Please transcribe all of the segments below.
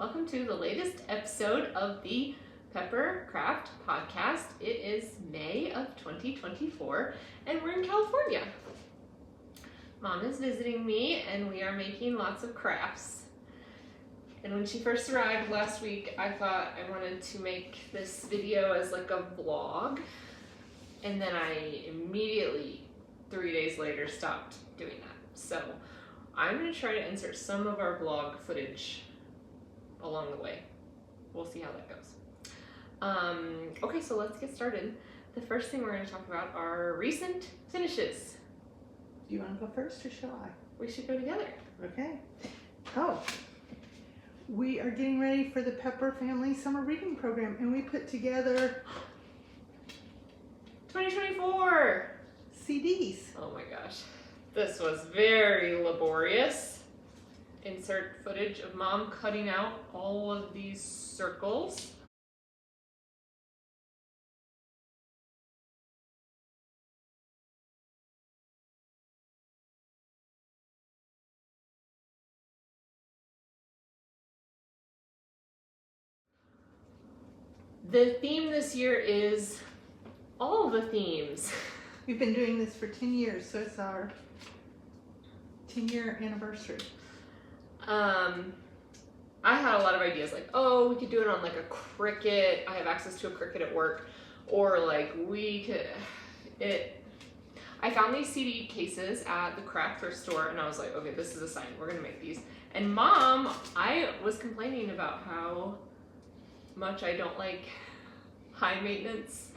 Welcome to the latest episode of the Pepper Craft Podcast. It is May of 2024 and we're in California. Mom is visiting me and we are making lots of crafts. And when she first arrived last week, I thought I wanted to make this video as like a vlog. And then I immediately, 3 days later, stopped doing that. So I'm going to try to insert some of our vlog footage along the way. We'll see how that goes. Okay, so let's get started. The first thing we're going to talk about are recent finishes. Do you want to go first or shall I? We should go together. Okay. Oh, we are getting ready for the Pepper Family Summer Reading Program, and we put together 2024 CDs. Oh my gosh. This was very laborious. Insert footage of Mom cutting out all of these circles. The theme this year is all the themes. We've been doing this for 10 years, so it's our 10-year anniversary. I had a lot of ideas like, oh, we could do it on like a Cricut. I have access to a Cricut at work. Or like I found these CD cases at the craft thrift store and I was like, okay, this is a sign. We're gonna make these. And Mom, I was complaining about how much I don't like high maintenance,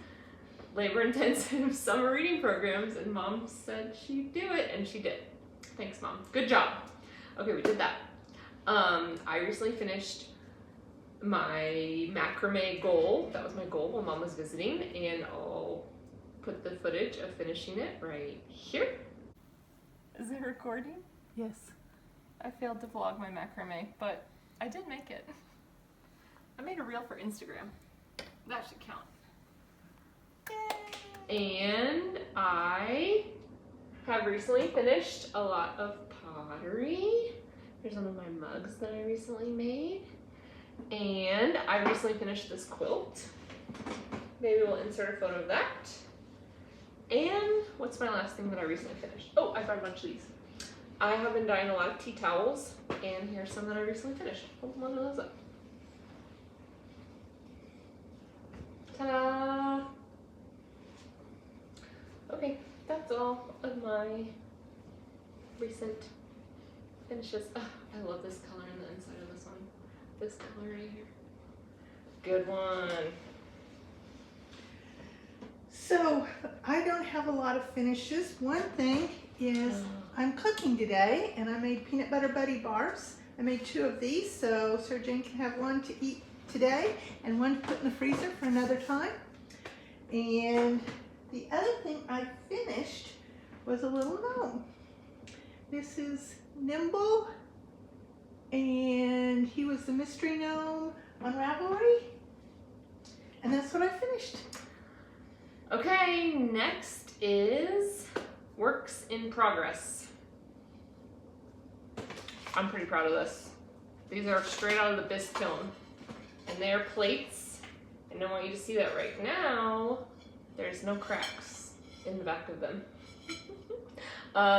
labor intensive summer reading programs, and Mom said she'd do it, and she did. Thanks, Mom. Good job. Okay, we did that. I recently finished my macrame goal. That was my goal while Mom was visiting, and I'll put the footage of finishing it right here. Is it recording? Yes. I failed to vlog my macrame, but I did make it. I made a reel for Instagram. That should count. Yay! And I have recently finished a lot of pottery. Here's one of my mugs that I recently made. And I recently finished this quilt. Maybe we'll insert a photo of that. And what's my last thing that I recently finished? Oh, I brought a bunch of these. I have been dyeing a lot of tea towels, and here's some that I recently finished. Hold one of those up. Ta-da! Okay, that's all of my recent finishes. Oh, I love this color in the inside of this one. This color right here. Good one. So, I don't have a lot of finishes. One thing is I'm cooking today, and I made peanut butter buddy bars. I made 2 of these, so Sarah Jane can have one to eat today and one to put in the freezer for another time. And the other thing I finished was a little gnome. This is Nimble, and he was the mystery gnome on Ravelry, and that's what I finished. Okay, next is works in progress. I'm pretty proud of this. These are straight out of the bisque kiln. And they are plates, and I want you to see that right now. There's no cracks in the back of them.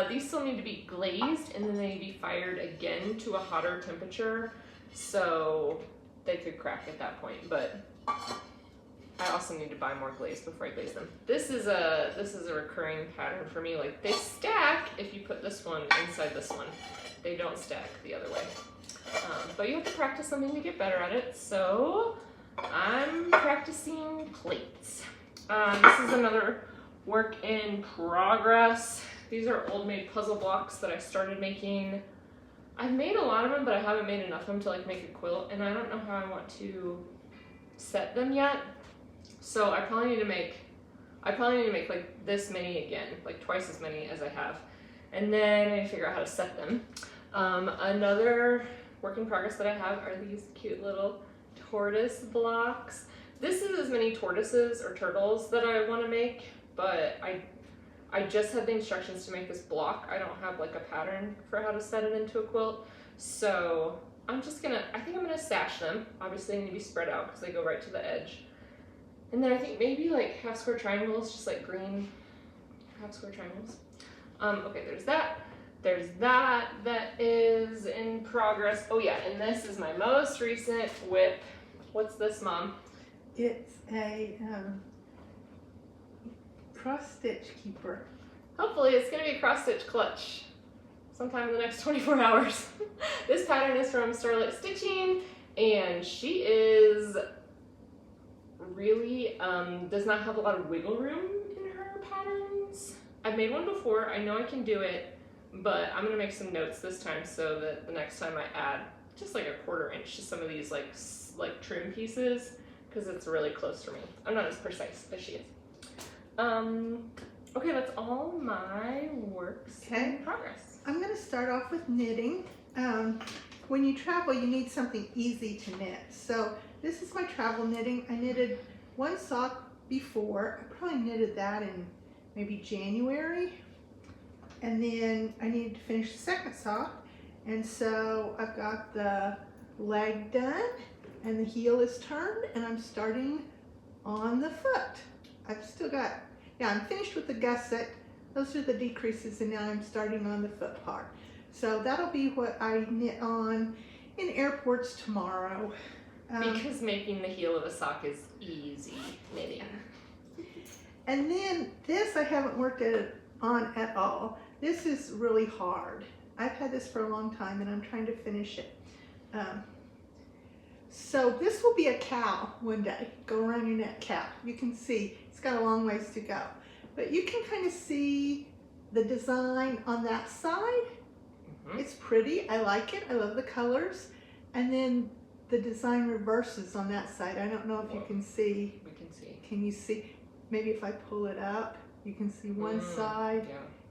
These still need to be glazed, and then they need to be fired again to a hotter temperature, so they could crack at that point. But I also need to buy more glaze before I glaze them. This is a recurring pattern for me. Like, they stack if you put this one inside this one. They don't stack the other way. But you have to practice something to get better at it, so I'm practicing plates. This is another work in progress. These are old made puzzle blocks that I started making. I've made a lot of them, but I haven't made enough of them to like make a quilt, and I don't know how I want to set them yet. So I probably need to make like this many again, like twice as many as I have. And then I need to figure out how to set them. Another work in progress that I have are these cute little tortoise blocks. This is as many tortoises or turtles that I want to make, but I just had the instructions to make this block. I don't have like a pattern for how to set it into a quilt. So I think I'm gonna stash them. Obviously they need to be spread out because they go right to the edge. And then I think maybe like half square triangles, just like green half square triangles. Okay, there's that. There's that is in progress. Oh yeah, and this is my most recent whip. What's this, Mom? It's a cross stitch keeper. Hopefully it's gonna be a cross stitch clutch sometime in the next 24 hours. This pattern is from Starlight Stitching, and she is really, does not have a lot of wiggle room in her patterns. I've made one before, I know I can do it, but I'm gonna make some notes this time so that the next time I add just like a 1/4 inch to some of these like trim pieces, because it's really close for me. I'm not as precise as she is. Okay, that's all my works in progress. I'm going to start off with knitting. When you travel, you need something easy to knit. So this is my travel knitting. I knitted one sock before. I probably knitted that in maybe January. And then I needed to finish the second sock. And so I've got the leg done and the heel is turned, and I'm starting on the foot. I've still got, I'm finished with the gusset. Those are the decreases, and now I'm starting on the foot part. So that'll be what I knit on in airports tomorrow. Because making the heel of a sock is easy knitting. And then this I haven't worked on at all. This is really hard. I've had this for a long time and I'm trying to finish it. So this will be a cow one day. Go around your neck, cow. You can see it's got a long ways to go. But you can kind of see the design on that side. Mm-hmm. It's pretty, I like it, I love the colors. And then the design reverses on that side. I don't know if you can see. We can see. Can you see? Maybe if I pull it up, you can see one side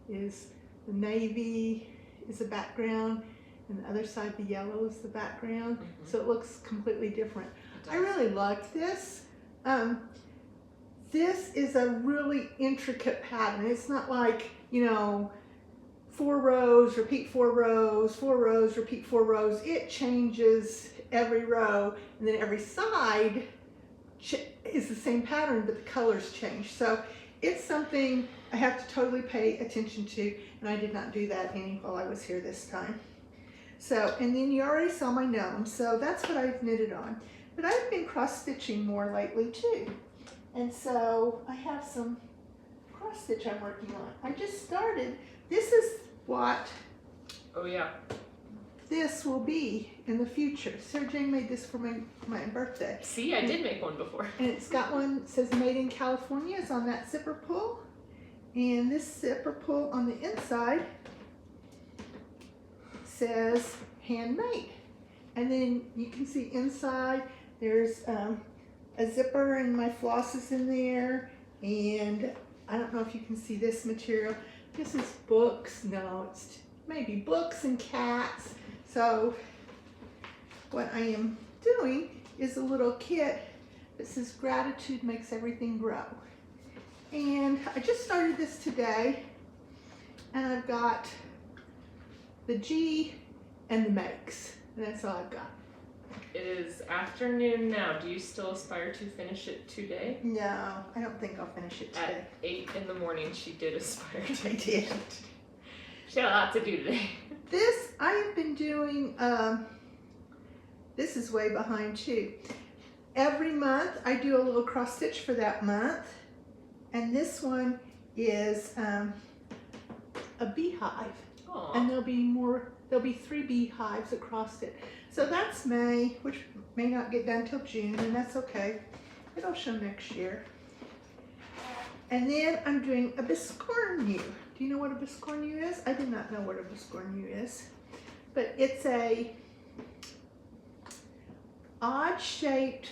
is the navy is the background, and the other side, the yellow, is the background. Mm-hmm. So it looks completely different. I really like this. This is a really intricate pattern. It's not like, 4 rows, repeat 4 rows, 4 rows, repeat 4 rows. It changes every row, and then every side is the same pattern, but the colors change. So it's something I have to totally pay attention to, and I did not do that any while I was here this time. So, and then you already saw my gnome, so that's what I've knitted on. But I've been cross-stitching more lately too. And so I have some cross-stitch I'm working on. I just started. This is what this will be in the future. Sarah Jane made this for my birthday. See, I did make one before. And it's got one that says Made in California is on that zipper pull. And this zipper pull on the inside says handmade. And then you can see inside there's a zipper, and my floss is in there. And I don't know if you can see this material. This is books. No, it's maybe books and cats. So what I am doing is a little kit that says gratitude makes everything grow. And I just started this today, and I've got the G and the makes, and that's all I've got. It is afternoon now. Do you still aspire to finish it today? No, I don't think I'll finish it today. At 8 in the morning, she did aspire to. I did. She had a lot to do today. This, I have been doing, this is way behind too. Every month I do a little cross stitch for that month. And this one is a beehive. Aww. And there'll be 3 beehives across it. So that's May, which may not get done till June, and that's okay. It'll show next year. And then I'm doing a biscornu. Do you know what a biscornu is? I did not know what a biscornu is. But it's a odd-shaped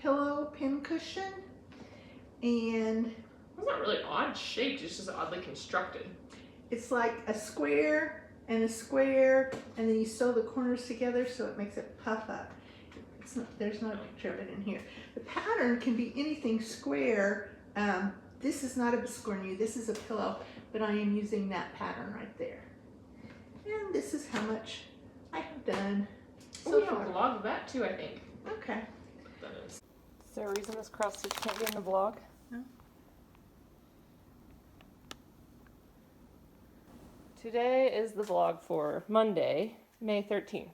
pillow pincushion. And it's not really odd shaped, it's just oddly constructed. It's like a square and a square, and then you sew the corners together so it makes it puff up. It's not, there's not a picture of it in here. The pattern can be anything square. This is not a biscornu, this is a pillow, but I am using that pattern right there. And this is how much I have I've done Oh, so we have a far. vlog of that too, I think. Okay. Is there a reason this cross stitch can't be in the vlog? No. Today is the vlog for Monday, May 13th.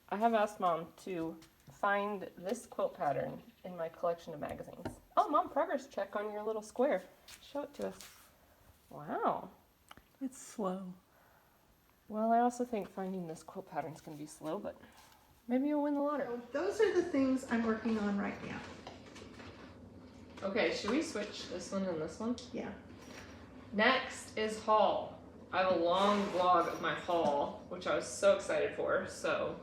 I have asked Mom to find this quilt pattern in my collection of magazines. Oh, Mom, progress check on your little square. Show it to us. Wow. It's slow. Well, I also think finding this quilt pattern is going to be slow, but maybe you'll win the lottery. So those are the things I'm working on right now. Okay, should we switch this one and this one? Yeah. Next is haul. I have a long vlog of my haul, which I was so excited for. So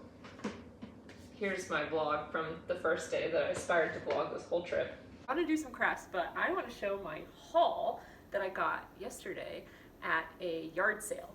here's my vlog from the first day that I aspired to vlog this whole trip. I want to do some crafts, but I want to show my haul that I got yesterday at a yard sale.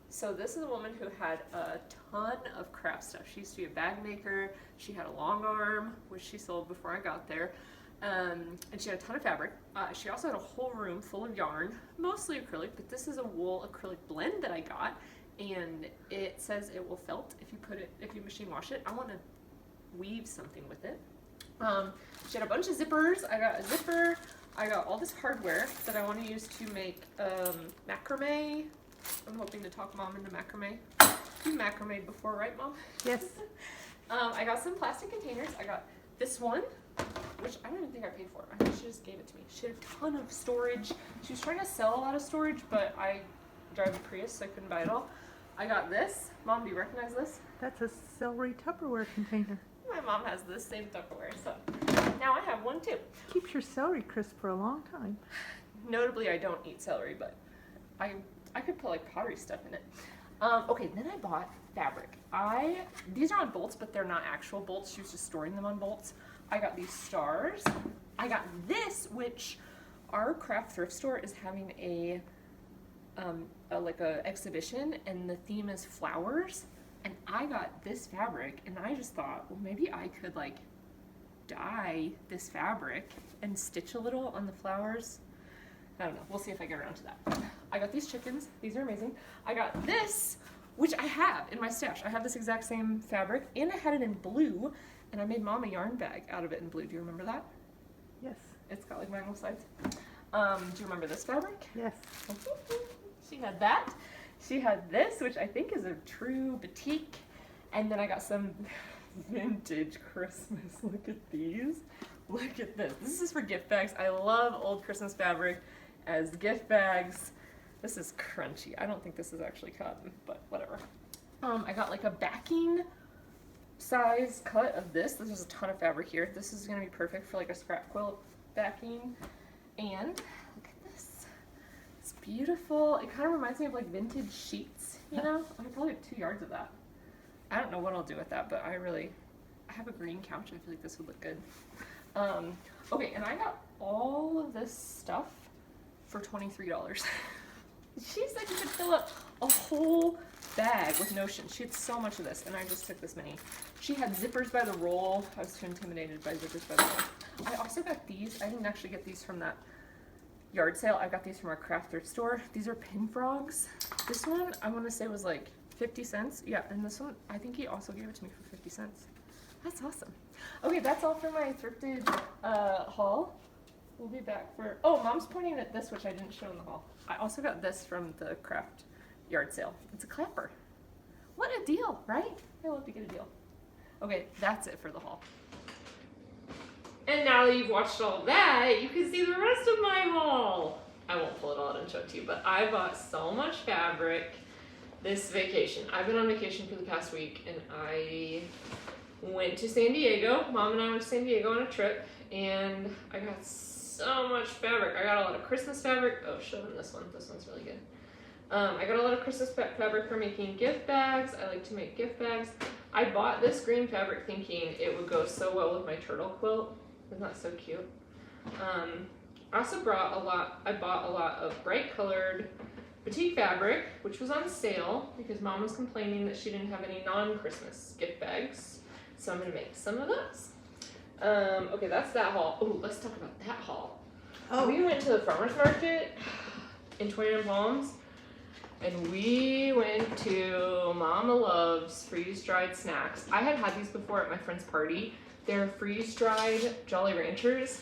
So this is a woman who had a ton of craft stuff. She used to be a bag maker. She had a long arm, which she sold before I got there. And she had a ton of fabric. She also had a whole room full of yarn, mostly acrylic, but this is a wool acrylic blend that I got, and it says it will felt if you machine wash it. I want to weave something with it. She had a bunch of zippers. I got a zipper. I got all this hardware that I want to use to make macrame. I'm hoping to talk Mom into macrame. You macrame before, right, Mom? Yes. I got some plastic containers. I got this one, which I don't even think I paid for. I think she just gave it to me. She had a ton of storage. She was trying to sell a lot of storage, but I drive a Prius, so I couldn't buy it all. I got this. Mom, do you recognize this? That's a celery Tupperware container. My mom has this same Tupperware, so now I have one too. Keeps your celery crisp for a long time. Notably, I don't eat celery, but I could put like pottery stuff in it. Okay, then I bought fabric. These are on bolts, but they're not actual bolts. She was just storing them on bolts. I got these stars. I got this, which our craft thrift store is having a exhibition, and the theme is flowers. And I got this fabric, and I just thought, well, maybe I could like dye this fabric and stitch a little on the flowers. I don't know. We'll see if I get around to that. I got these chickens. These are amazing. I got this, which I have in my stash. I have this exact same fabric, and I had it in blue, and I made Mom a yarn bag out of it in blue. Do you remember that? Yes. It's got like mango sides. Do you remember this fabric? Yes. She had that. She had this, which I think is a true batik. And then I got some vintage Christmas. Look at these. Look at this. This is for gift bags. I love old Christmas fabric as gift bags. This is crunchy. I don't think this is actually cotton, but whatever. I got like a backing size cut of this. There's a ton of fabric here. This is going to be perfect for like a scrap quilt backing. And look at this. It's beautiful. It kind of reminds me of like vintage sheets, you know? I probably have 2 yards of that. I don't know what I'll do with that, but I have a green couch. I feel like this would look good. Okay, and I got all of this stuff for $23. She said you could fill up a whole bag with notions. She had so much of this, and I just took this many. She had zippers by the roll. I was too intimidated by zippers by the roll. I also got these. I didn't actually get these from that yard sale. I got these from our craft thrift store. These are pin frogs. This one, I want to say was like 50 cents. Yeah, and this one, I think he also gave it to me for 50 cents. That's awesome. Okay, that's all for my thrifted haul. We'll be back for, oh, Mom's pointing at this, which I didn't show in the haul. I also got this from the craft yard sale. It's a clapper. What a deal, right? I love to get a deal. Okay, that's it for the haul. And now that you've watched all that, you can see the rest of my haul. I won't pull it all out and show it to you, but I bought so much fabric this vacation. I've been on vacation for the past week, and I went to San Diego. Mom and I went to San Diego on a trip, and I got so much fabric. I got a lot of Christmas fabric. Oh, show them this one. This one's really good. I got a lot of Christmas fabric for making gift bags. I like to make gift bags. I bought this green fabric thinking it would go so well with my turtle quilt. Isn't that so cute? I also bought a lot of bright colored batik fabric, which was on sale because Mom was complaining that she didn't have any non-Christmas gift bags. So I'm gonna make some of those. Okay, that's that haul. Oh, let's talk about that haul. Oh, We went to the farmer's market in 29 Palms. And we went to Mama Love's freeze-dried snacks. I had these before at my friend's party. They're freeze-dried Jolly Ranchers.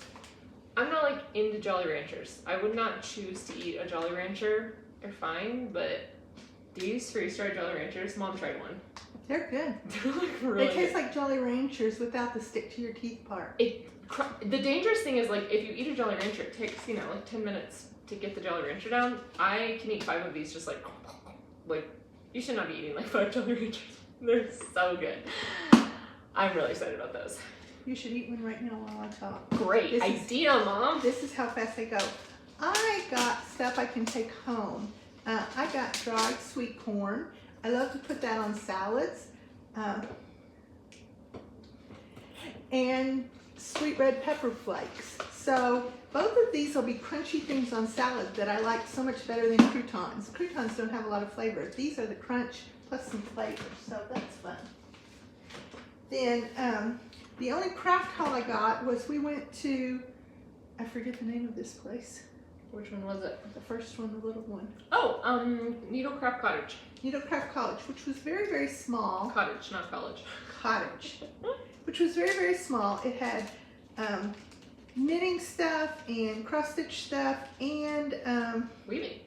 I'm not like into Jolly Ranchers. I would not choose to eat a Jolly Rancher. They're fine, but these freeze-dried Jolly Ranchers, Mom tried one. They're good. They're like really They taste good. like Jolly Ranchers without the stick to your teeth part. The dangerous thing is, like, if you eat a Jolly Rancher, it takes, you know, like 10 minutes to get the Jolly Rancher down. I can eat 5 of these just like, you should not be eating like 5 Jolly Ranchers. They're so good. I'm really excited about those. You should eat one right now while I talk. Great This is- idea, Mom. This is how fast I go. I got stuff I can take home. I got dried sweet corn. I love to put that on salads. And sweet red pepper flakes. So both of these will be crunchy things on salad that I like so much better than croutons. Croutons don't have a lot of flavor. These are the crunch plus some flavor, so that's fun. Then the only craft haul I got was we went to, I forget the name of this place. Which one was it? The first one, the little one. Oh, Needlecraft Cottage. Needlecraft College, which was very, very small. Cottage, not college. Cottage, which was very, very small. It had knitting stuff and cross stitch stuff and Weaving.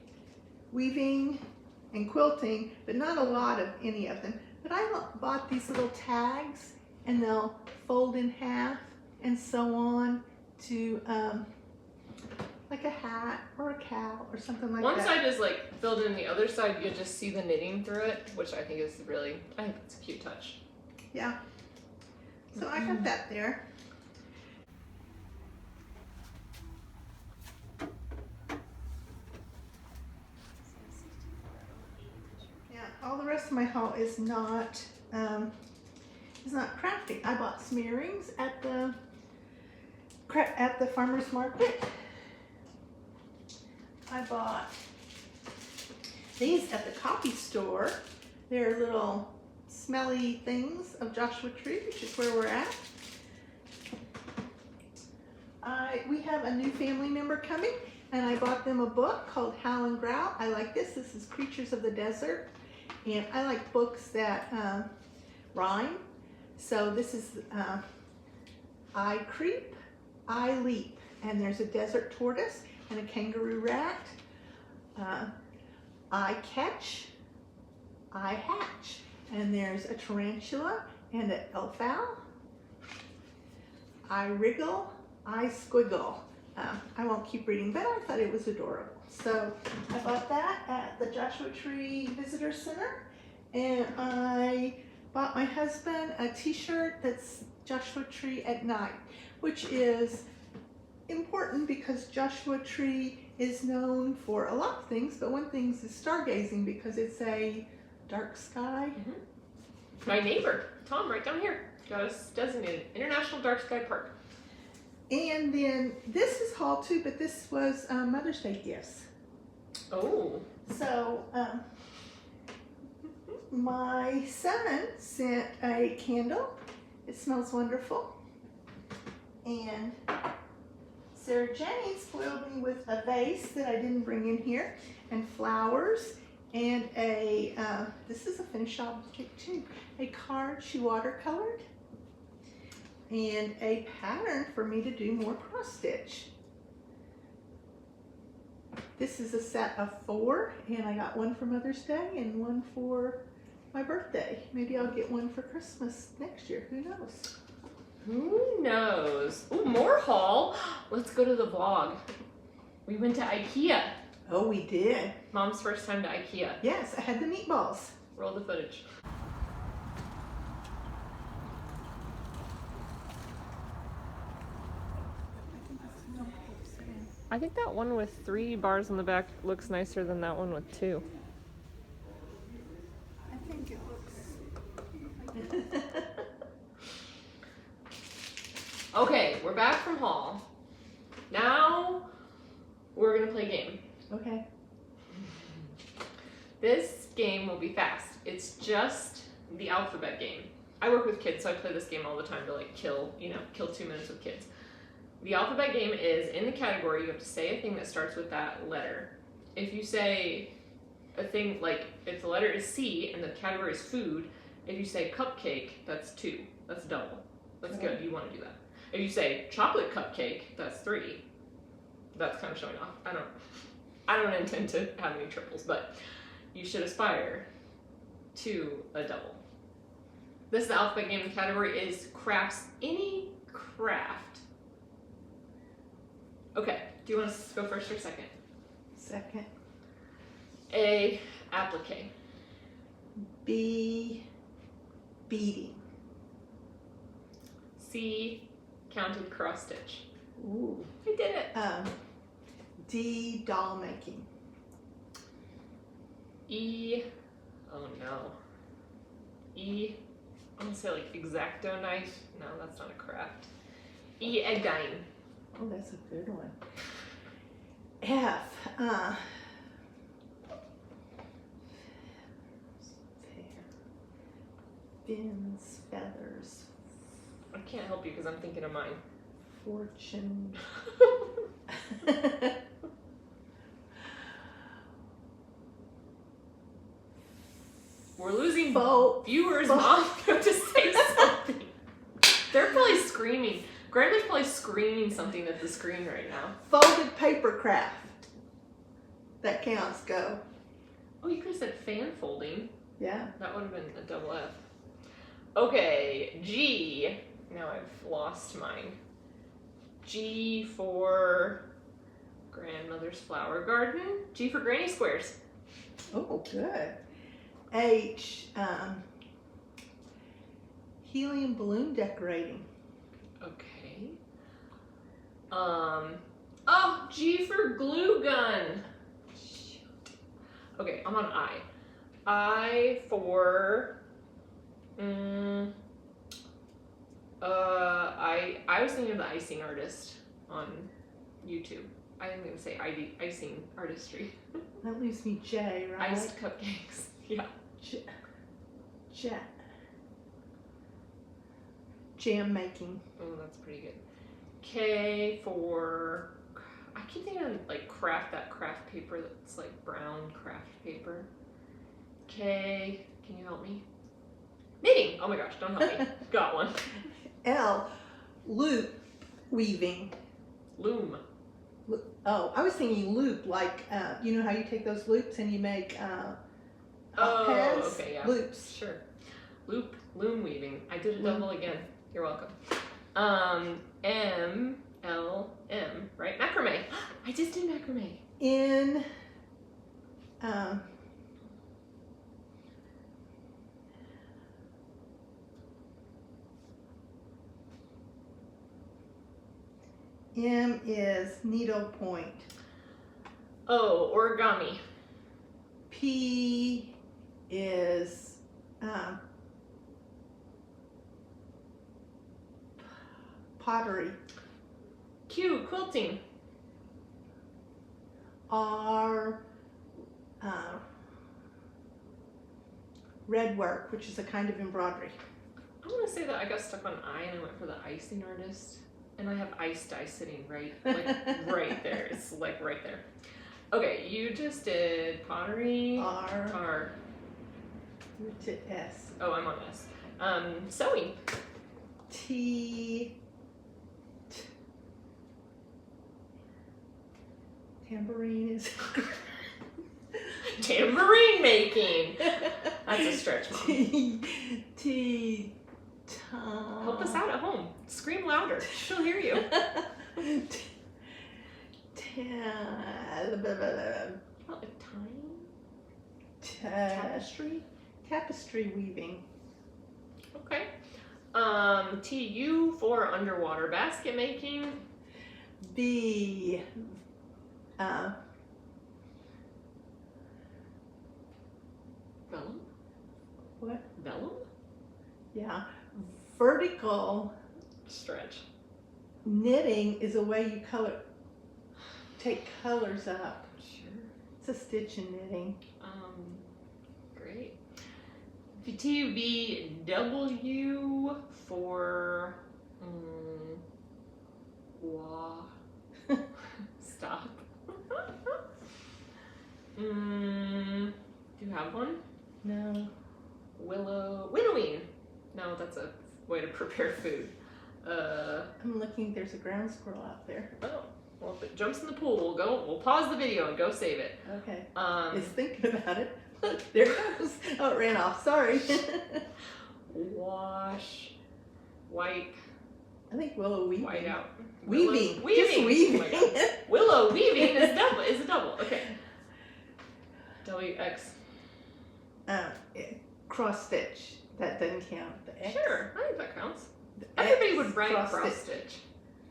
weaving and quilting, but not a lot of any of them. But I bought these little tags, and they'll fold in half and so on to like a hat or a cow or something like One that. side is like filled in, the other side you just see the knitting through it, which I think is really, I think it's a cute touch. Yeah. So I got that there. Yeah, all the rest of my haul is not crafting. I bought some earrings at the farmer's market. I bought these at the coffee store. They're little smelly things of Joshua Tree, which is where we're at. We have a new family member coming, and I bought them a book called Howl and Growl. I like this. This is Creatures of the Desert, and I like books that rhyme. So this is I Creep, I Leap, and there's a desert tortoise and a kangaroo rat. I Catch, I Hatch, and there's a tarantula and an elf owl. I Wriggle, I Squiggle. I won't keep reading, but I thought it was adorable. So I bought that at the Joshua Tree Visitor Center, and I bought my husband a t-shirt that's Joshua Tree at Night, which is important because Joshua Tree is known for a lot of things, but one thing is stargazing because it's a dark sky. My neighbor, Tom, right down here, got us designated International Dark Sky Park. And then this is haul too, but this was Mother's Day gifts. Oh. So my son sent a candle. It smells wonderful. And Sarah Jane spoiled me with a vase that I didn't bring in here, and flowers, and a, this is a finished object too, a card she watercolored, and a pattern for me to do more cross stitch. This is a set of 4, and I got one for Mother's Day and one for my birthday. Maybe I'll get one for Christmas next year, who knows? Who knows? Ooh, more haul. Let's go to the vlog. We went to IKEA. Oh, we did. Mom's first time to IKEA. Yes, I had the meatballs. Roll the footage. I think that one with 3 bars on the back looks nicer than that one with 2. I think it looks. Okay, we're back from haul. Now we're gonna play a game. Okay. This game will be fast. It's just the alphabet game. I work with kids, so I play this game all the time to like kill 2 minutes with kids. The alphabet game is in the category, you have to say a thing that starts with that letter. If you say a thing like if the letter is C and the category is food, if you say cupcake, that's 2. That's double. That's good. You want to do that. If you say chocolate cupcake, that's 3. That's kind of showing off. I don't intend to have any triples, but you should aspire to a double. This is the alphabet game. The category is crafts. Any craft. Okay. Do you want to go first or second? Second. A. Applique. B. Beading. C. Counted cross stitch. Ooh. I did it. D. Doll making. E. Oh no. E. I'm gonna say like X-Acto knife. No, that's not a craft. E. Egg dyeing. Oh, that's a good one. F. Fins, feathers, I can't help you because I'm thinking of mine. fortune. We're losing Faux. viewers, Mom. Have to say something. They're probably screaming. Grandma's probably screaming something at the screen right now. Folded paper craft. That counts. Go. Oh, you could have said fan folding. Yeah. That would have been a double F. Okay, G. Now I've lost mine. G for grandmother's flower garden. G for granny squares. Oh, good. H. Helium balloon decorating. Okay. Oh, G for glue gun. Shoot. Okay, I'm on I. I for I was thinking of the icing artist on YouTube. I am gonna say icing artistry. That leaves me J, right? Iced cupcakes. Yeah. Jam making. Oh, that's pretty good. K for I keep thinking of like that craft paper that's like brown craft paper. K, can you help me? Knitting. Oh my gosh, don't help me. Got one. L. Loop weaving. Loom. Oh, I was thinking loop, like you know how you take those loops and you make pads? Okay, yeah. Loops. Sure. Loom weaving. I did a double again. You're welcome. M, L, M, right? Macrame. I just did macrame. In M is needlepoint. Oh, origami. P is pottery. Q, quilting. R red work, which is a kind of embroidery. I'm gonna say that I got stuck on I and I went for the icing artist. And I have ice dye sitting right there. It's like right there. Okay, you just did pottery. R. You're to S. Oh, I'm on S. Sewing. T. Tambourine is. Tambourine making. That's a stretch, Mom. T. Help us out at home. Scream louder. She'll hear you. What, a tapestry? Tapestry weaving. Okay. TU for underwater basket making. B. Vellum? What? Vellum? Yeah. Vertical Stretch. knitting is a way you take colors up. Sure. It's a stitch in knitting. Great. TUBW for Stop. Do you have one? No. Winnowing. No, that's a way to prepare food. I'm looking. There's a ground squirrel out there. Oh, well, if it jumps in the pool, we'll pause the video and go save it. Okay. It's thinking about it. There it goes. Oh, it ran off. Sorry. Wash, wipe, I think willow weaving. white out. Weaving. Willow, Just weaving. Oh my God. Willow weaving is a double. Okay. WX. Yeah, cross stitch. That doesn't count. The X. Sure, I think that counts. The Everybody X, would write cross stitch.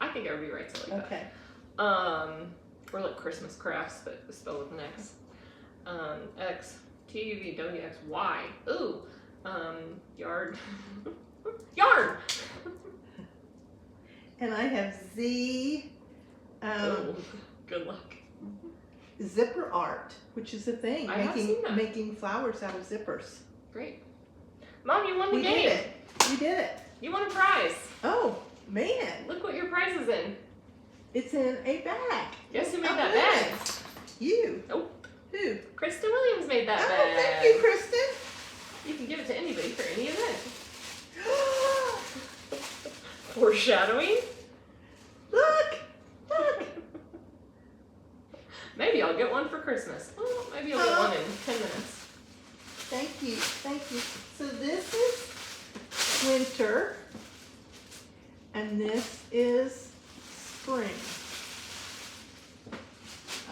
I think everybody writes it like Okay. that. Or like Christmas crafts, but spelled with an X. X, TUVWXY. Ooh. Yard. Yarn. And I have Z. Oh, good luck. Zipper art, which is a thing. I have seen that. Making flowers out of zippers. Great. Mom, you won the We game. did it. We did it. You won a prize. Oh man, Look what your prize is in. it's in a bag. Guess who made Oh, that goodness. bag? You. Oh. Who? Kristen Williams made that Oh, bag. thank you, Kristen. You can give it to anybody for any event. Foreshadowing. Look, look. Maybe I'll get one for Christmas. Well, maybe I'll get one in 10 minutes. Thank you, thank you. So this is winter, and this is spring.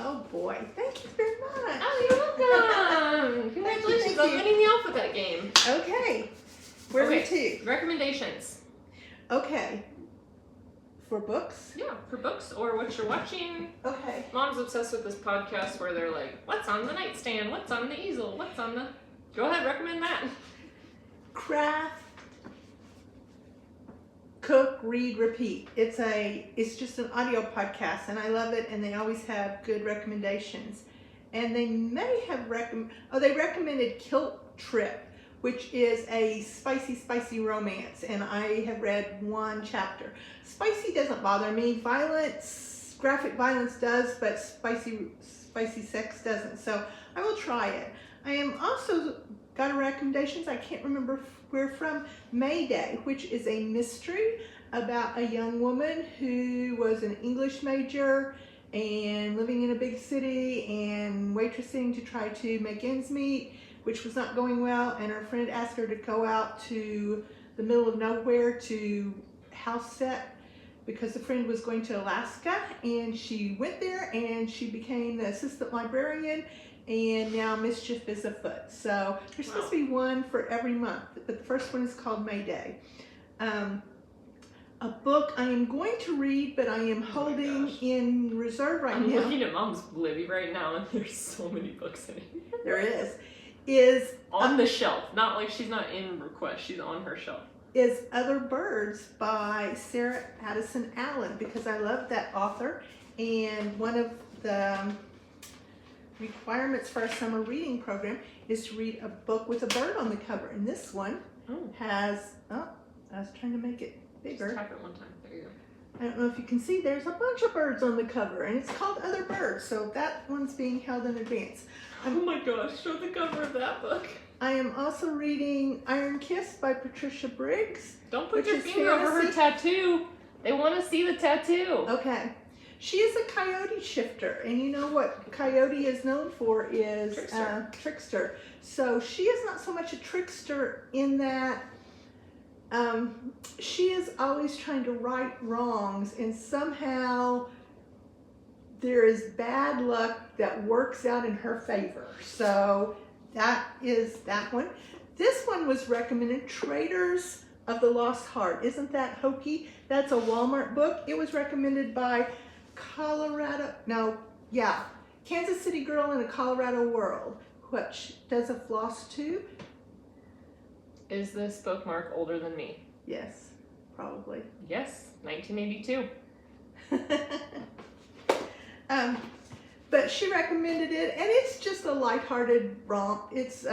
Oh boy, thank you very much. Oh, you're welcome. Congratulations Thank on you. winning the alphabet game. Okay, where are we Okay. to? Recommendations. Okay, for books? Yeah, for books or what you're watching. Okay. Mom's obsessed with this podcast where they're like, what's on the nightstand? What's on the easel? What's on the... Go ahead, recommend that. Craft, cook, read, repeat. It's just an audio podcast, and I love it. And they always have good recommendations. And they may have they recommended Kilt Trip, which is a spicy romance. And I have read one chapter. Spicy doesn't bother me. Violence, graphic violence does, but spicy sex doesn't. So I will try it. I am also got a recommendations, I can't remember where from, Mayday, which is a mystery about a young woman who was an English major and living in a big city and waitressing to try to make ends meet, which was not going well, and her friend asked her to go out to the middle of nowhere to house set because the friend was going to Alaska, and she went there and she became the assistant librarian, and now mischief is afoot. So there's supposed to be one for every month, but the first one is called Mayday. A book I am going to read, but I am holding in reserve right I'm now. looking at Mom's Libby right now, and there's so many books in it. There is On the shelf. Not like she's not in request. She's on her shelf. is Other Birds by Sarah Addison Allen, because I love that author, and one of the requirements for our summer reading program is to read a book with a bird on the cover, and this one has, I was trying to make it bigger. Just tap it one time. There you go. I don't know if you can see, there's a bunch of birds on the cover, and it's called Other Birds, so that one's being held in advance. Oh my gosh, show the cover of that book. I am also reading Iron Kiss by Patricia Briggs. Don't put Which your is finger over her fantasy. tattoo. They want to see the tattoo. Okay. She is a coyote shifter, and you know what coyote is known for is trickster. So she is not so much a trickster in that she is always trying to right wrongs, and somehow there is bad luck that works out in her favor. So that is that one. This one was recommended, Traders of the Lost Heart. Isn't that hokey? That's a Walmart book. It was recommended by Kansas City Girl in a Colorado World, which does a floss tube. Is this bookmark older than me? Yes, probably. Yes, 1982. But she recommended it, and it's just a lighthearted romp. It's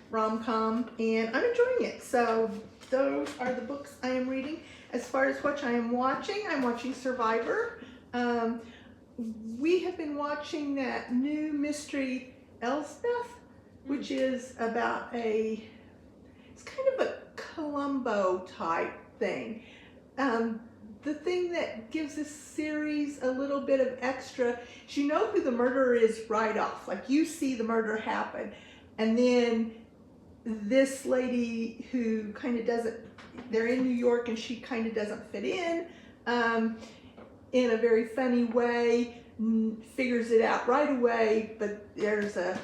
rom-com, and I'm enjoying it. So those are the books I am reading. As far as what I am watching, I'm watching Survivor. We have been watching that new mystery, Elsbeth. which is about it's kind of a Columbo type thing. The thing that gives this series a little bit of extra is you know who the murderer is right off. Like you see the murder happen, and then this lady who kind of doesn't, they're in New York and she kind of doesn't fit in a very funny way, figures it out right away, but there's a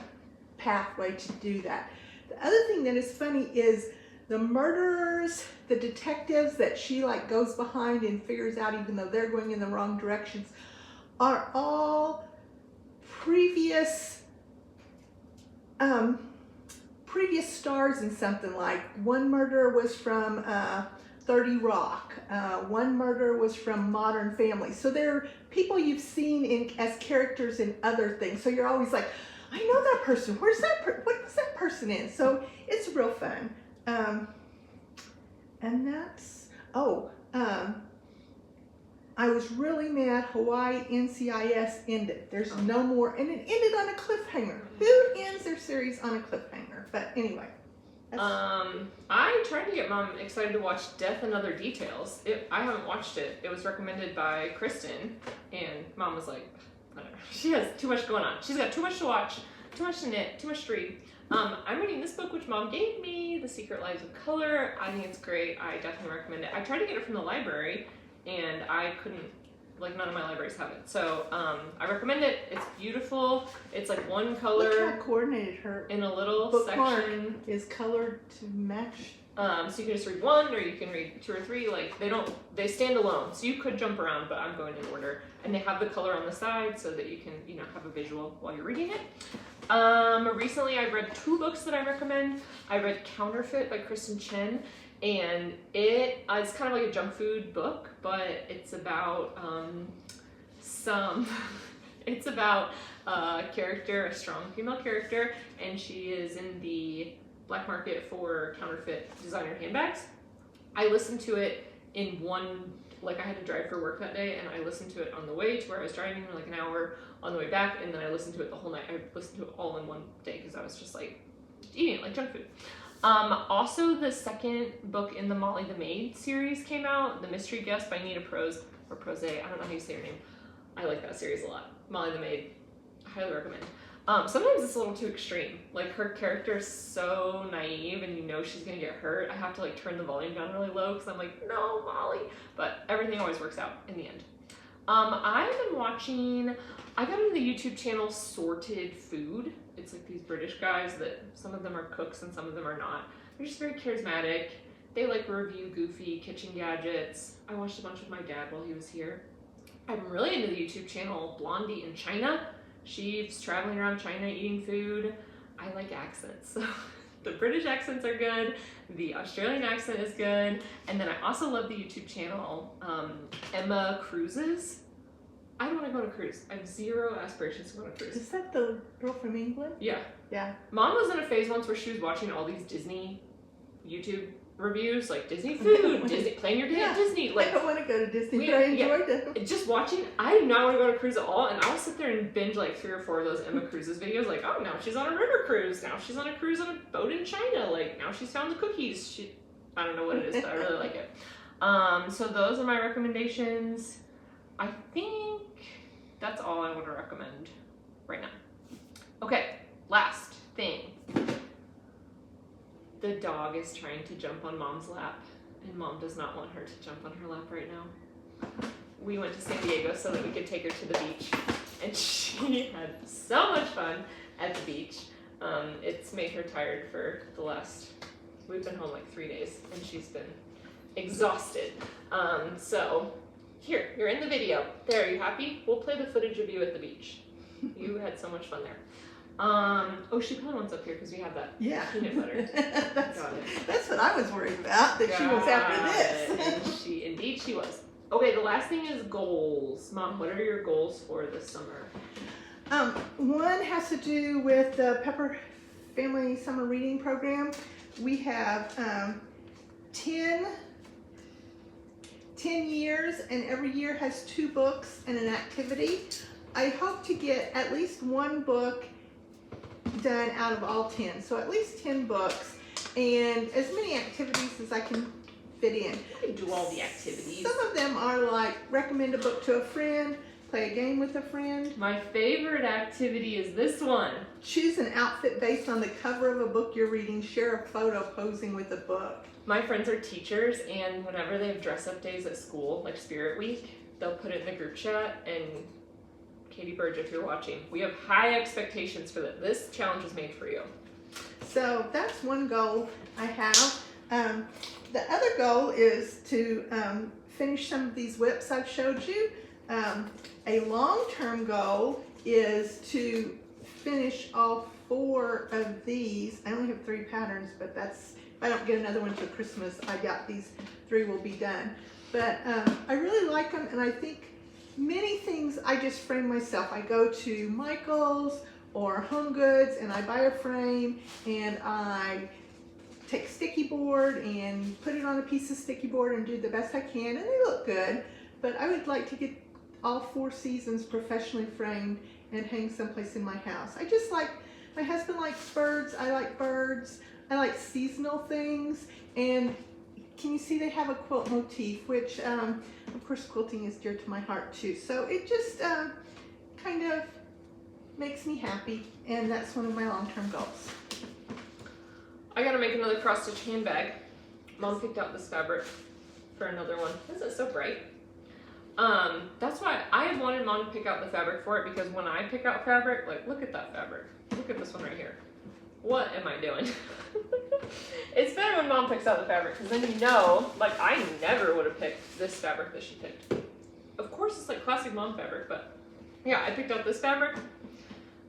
pathway to do that. The other thing that is funny is the murderers, the detectives that she like goes behind and figures out even though they're going in the wrong directions, are all previous stars in something. Like one murder was from 30 Rock, one murder was from Modern Family. So they're people you've seen as characters in other things. So you're always like, I know that person. Where's that? What was that person in? So it's real fun. And that's, I was really mad Hawaii NCIS ended. There's no more, and it ended on a cliffhanger. Who ends their series on a cliffhanger? But anyway. I tried to get Mom excited to watch Death and Other Details. I haven't watched it. It was recommended by Kristen, and Mom was like, whatever. She has too much going on. She's got too much to watch, too much to knit, too much to read. I'm reading this book, which Mom gave me, The Secret Lives of Color. I think it's great. I definitely recommend it. I tried to get it from the library, and I couldn't, like none of my libraries have it. So I recommend it. It's beautiful. It's like one color. Look how coordinated her in a little bookmark section. Is colored to match. So you can just read one, or you can read two or three. Like they stand alone. So you could jump around, but I'm going in order. And they have the color on the side so that you can, have a visual while you're reading it. Recently I read 2 books that I recommend. I read Counterfeit by Kristen Chen, and it's kind of like a junk food book, but it's about it's about a character, a strong female character, and she is in the black market for counterfeit designer handbags. I listened to it in one, like I had to drive for work that day, and I listened to it on the way to where I was driving for like an hour, on the way back, and then I listened to it the whole night. I listened to it all in one day because I was just like eating it like junk food. Also, the second book in the Molly the Maid series came out, The Mystery Guest by Nita Prose, or Prose, I don't know how you say her name. I like that series a lot. Molly the Maid, I highly recommend. Sometimes it's a little too extreme. Like her character is so naive and she's gonna get hurt. I have to like turn the volume down really low because I'm like, no, Molly. But everything always works out in the end. I've been watching, I got into the YouTube channel Sorted Food. It's like these British guys that some of them are cooks and some of them are not. They're just very charismatic. They like review goofy kitchen gadgets. I watched a bunch with my dad while he was here. I'm really into the YouTube channel Blondie in China. She's traveling around China eating food. I like accents. So the British accents are good. The Australian accent is good. And then I also love the YouTube channel Emma Cruises. I don't want to go on a cruise. I have zero aspirations to go on a cruise. Is that the girl from England? Yeah. Yeah. Mom was in a phase once where she was watching all these Disney YouTube reviews, like Disney food, Disney playing your day at Disney. Like I don't want to go to Disney, but I enjoyed them. Just watching, I do not want to go on a cruise at all, and I'll sit there and binge like 3 or 4 of those Emma Cruises videos. Like, oh, now she's on a river cruise. Now she's on a cruise on a boat in China. Like, now she's found the cookies. I don't know what it is, but I really like it. So those are my recommendations. I think that's all I want to recommend right now. Okay, last thing. The dog is trying to jump on Mom's lap, and Mom does not want her to jump on her lap right now. We went to San Diego so that we could take her to the beach, and she had so much fun at the beach. It's made her tired for we've been home like 3 days, and she's been exhausted. So here, you're in the video. There, are you happy? We'll play the footage of you at the beach. You had so much fun there. She probably wants up here because we have that peanut butter. That's what I was worried about, that she was after this. And indeed she was. Okay, the last thing is goals. Mom, what are your goals for this summer? One has to do with the Pepper Family Summer Reading Program. We have 10 years, and every year has 2 books and an activity. I hope to get at least 1 book done out of all 10. So at least 10 books and as many activities as I can fit in. You can do all the activities. Some of them are like recommend a book to a friend, play a game with a friend. My favorite activity is this one. Choose an outfit based on the cover of a book you're reading. Share a photo posing with the book. My friends are teachers, and whenever they have dress-up days at school, like Spirit Week, they'll put it in the group chat, and Katie Burge, if you're watching, we have high expectations for that. This challenge is made for you. So that's one goal I have. The other goal is to finish some of these whips I've showed you. A long-term goal is to finish all 4 of these. I only have 3 patterns, but that's, if I don't get another one till Christmas, I doubt these 3 will be done. But I really like them, and I think many things I just frame myself. I go to Michael's or Home Goods and I buy a frame and I take sticky board and put it on a piece of sticky board and do the best I can, and they look good. But I would like to get all 4 seasons professionally framed and hang someplace in my house. I just like, my husband likes birds, I like birds, I like seasonal things, and can you see they have a quilt motif, which of course quilting is dear to my heart too. So it just kind of makes me happy, and that's one of my long-term goals. I gotta make another cross-stitch handbag. Mom picked out this fabric for another one. Isn't it so bright? That's why I had wanted Mom to pick out the fabric for it, because when I pick out fabric, like, look at that fabric. Look at this one right here. What am I doing? It's better when Mom picks out the fabric, because then you know, like, I never would have picked this fabric that she picked. Of course, it's like classic Mom fabric, but yeah, I picked out this fabric.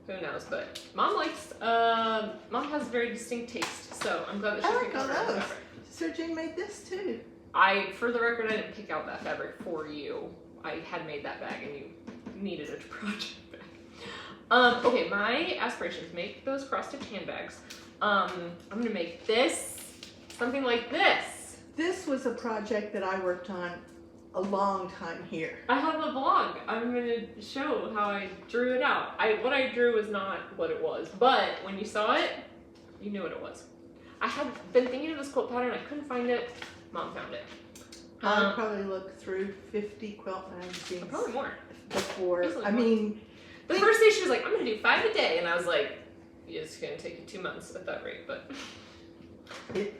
Who knows, but Mom likes, Mom has a very distinct taste, so I'm glad that she picked out her own fabric. Sir Jane made this too. For the record, I didn't pick out that fabric for you. I had made that bag and you needed a project bag. Okay, my aspirations, make those cross-stitch handbags. I'm gonna make this, something like this. This was a project that I worked on a long time here. I have a vlog. I'm gonna show how I drew it out. What I drew was not what it was, but when you saw it, you knew what it was. I had been thinking of this quilt pattern, I couldn't find it. Mom found it. I probably looked through 50 quilt magazines. Probably more. Before. Easily I more. mean, The first day she was like, I'm gonna do 5 a day, and I was like, yeah, it's gonna take you 2 months at that rate, but.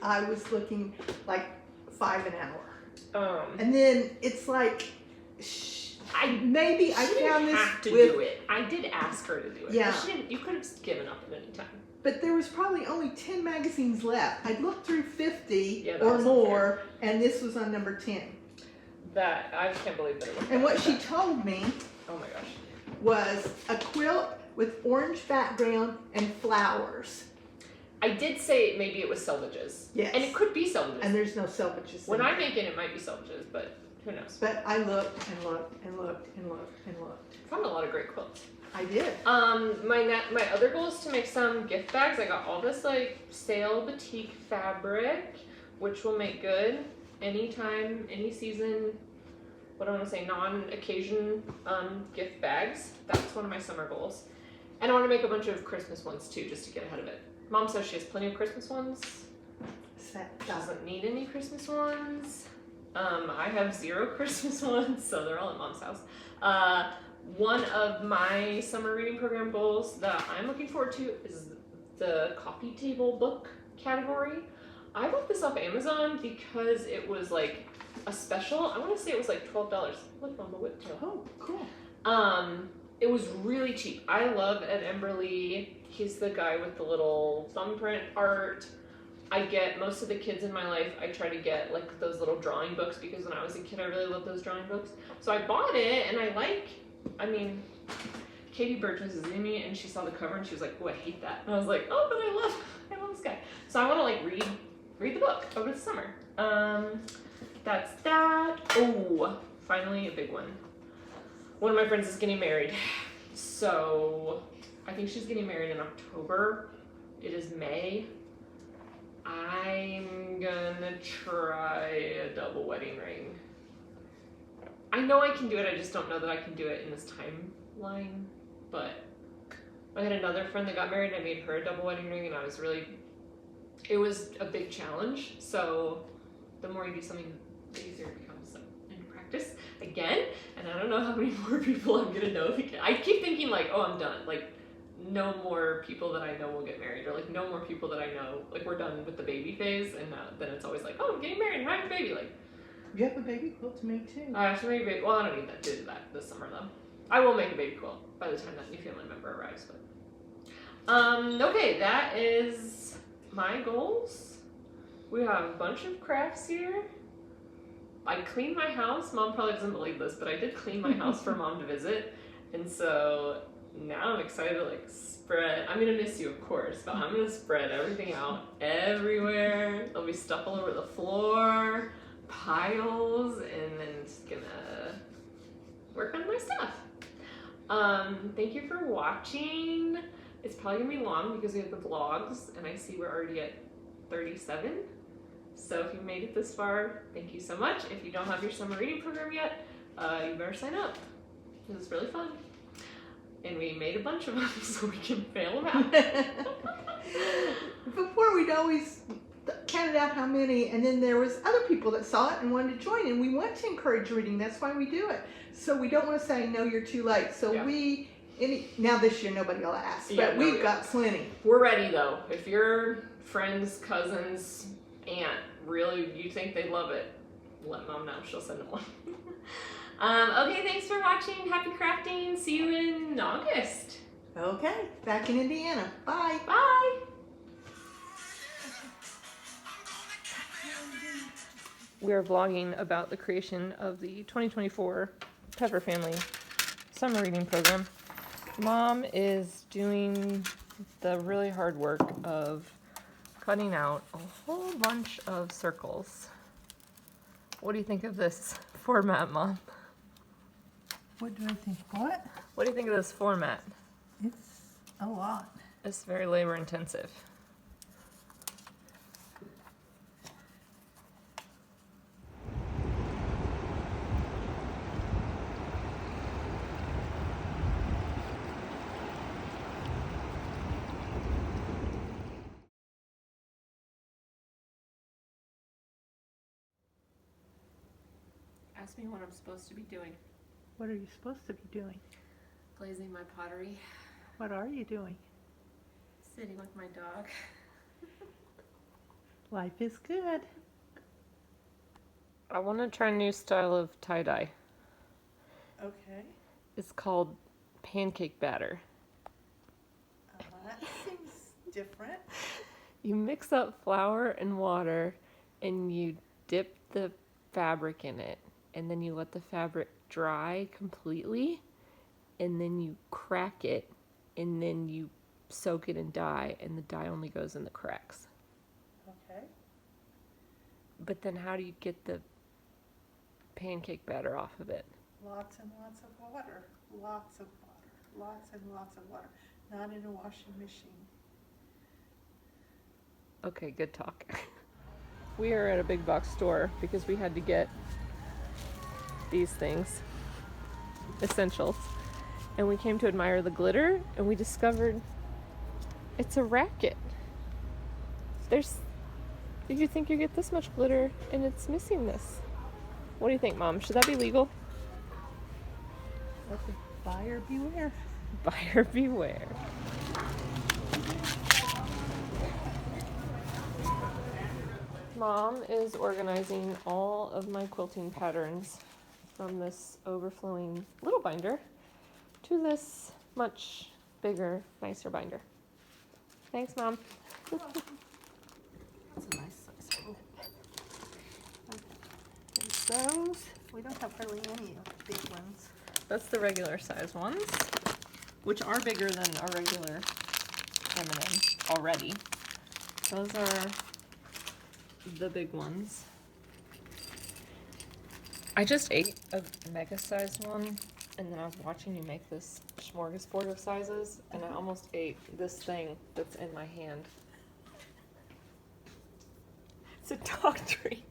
I was looking like 5 an hour. And And then it's like, maybe I found this have to with, do it. I did ask her to do it. Yeah. She didn't, you could have given up at any time. but there was probably only 10 magazines left. I'd looked through 50 Yeah, that or wasn't more, and this was on number 10. That, I just can't believe that it was. And what she told me Oh my gosh. was a quilt with orange background and flowers. I did say maybe it was selvages. Yes. And it could be selvages. And there's no selvages. When in I it. make it, it might be selvages, but who knows. But I looked and looked and looked and looked and looked. I found a lot of great quilts. I did. My other goal is to make some gift bags. I got all this like sale batik fabric, which will make good anytime, any season. What do I want to say? Non-occasion gift bags. That's one of my summer goals. And I want to make a bunch of Christmas ones too, just to get ahead of it. Mom says she has plenty of Christmas ones. She doesn't need any Christmas ones. I have 0 Christmas ones, so they're all at Mom's house. One of my summer reading program goals that I'm looking forward to is the coffee table book category. I bought this off Amazon because it was like a special. I want to say it was like $12. Look on the whip tail. Oh, cool. It was really cheap. I love Ed Emberley. He's the guy with the little thumbprint art. I get most of the kids in my life, I try to get like those little drawing books because when I was a kid I really loved those drawing books. So I bought it and Katie Burge was visiting me and she saw the cover and she was like, oh, I hate that. And I was like, oh, but I love this guy. So I want to like read the book over the summer. That's that. Oh, finally a big one. One of my friends is getting married. So I think she's getting married in October. It is May. I'm gonna try a double wedding ring. I know I can do it, I just don't know that I can do it in this timeline, but I had another friend that got married and I made her a double wedding ring, and it was a big challenge. So the more you do something, the easier it becomes. So in practice again, and I don't know how many more people I'm gonna know. I keep thinking like, oh, I'm done. Like, no more people that I know will get married, or like no more people that I know, like we're done with the baby phase, and then it's always like, oh, I'm getting married and having a baby. Like, You have a baby quilt to make too. I have to make a baby. Well, I don't need that to do that this summer though. I will make a baby quilt by the time that new family member arrives. But okay, that is my goals. We have a bunch of crafts here. I cleaned my house. Mom probably doesn't believe this, but I did clean my house for Mom to visit, and so now I'm excited to like spread. I'm gonna miss you, of course, but I'm gonna spread everything out everywhere. There'll be stuff all over the floor, piles, and then just gonna work on my stuff. Thank you for watching. It's probably gonna be long because we have the vlogs, and I see we're already at 37. So if you made it this far, thank you so much. If you don't have your summer reading program yet, you better sign up. This is really fun. And we made a bunch of them so we can fail them out. Before we'd always counted out how many, and then there was other people that saw it and wanted to join, and we want to encourage reading. That's why we do it. So we don't want to say, no, you're too late. So now this year nobody will ask, but we've got plenty. We're ready though. If your friends, cousins, aunt really, you think they love it, let Mom know. She'll send them one. Okay, thanks for watching. Happy crafting. See you in August. Okay, back in Indiana. Bye. Bye. We are vlogging about the creation of the 2024 Pepper Family Summer Reading Program. Mom is doing the really hard work of cutting out a whole bunch of circles. What do you think of this format, Mom? What do I think? What? What do you think of this format? It's a lot. It's very labor intensive. Ask me what I'm supposed to be doing. What are you supposed to be doing? Glazing my pottery. What are you doing? Sitting with my dog. Life is good. I want to try a new style of tie-dye. Okay. It's called pancake batter. That seems different. You mix up flour and water and you dip the fabric in it, and then you let the fabric dry completely, and then you crack it, and then you soak it in dye, and the dye only goes in the cracks. Okay. But then how do you get the pancake batter off of it? Lots and lots of water. Lots of water. Lots and lots of water. Not in a washing machine. Okay, good talk. We are at a big box store because we had to get these things, essentials, and we came to admire the glitter, and we discovered it's a racket. You think you get this much glitter and it's missing this. What do you think, Mom? Should that be legal? Let the buyer beware. Buyer beware. Mom is organizing all of my quilting patterns from this overflowing little binder to this much bigger, nicer binder. Thanks, Mom. That's a nice size one. There's those. We don't have hardly any of the big ones. That's the regular size ones, which are bigger than a regular M&M already. Those are the big ones. I just ate a mega sized one, and then I was watching you make this smorgasbord of sizes, and I almost ate this thing that's in my hand. It's a dog treat.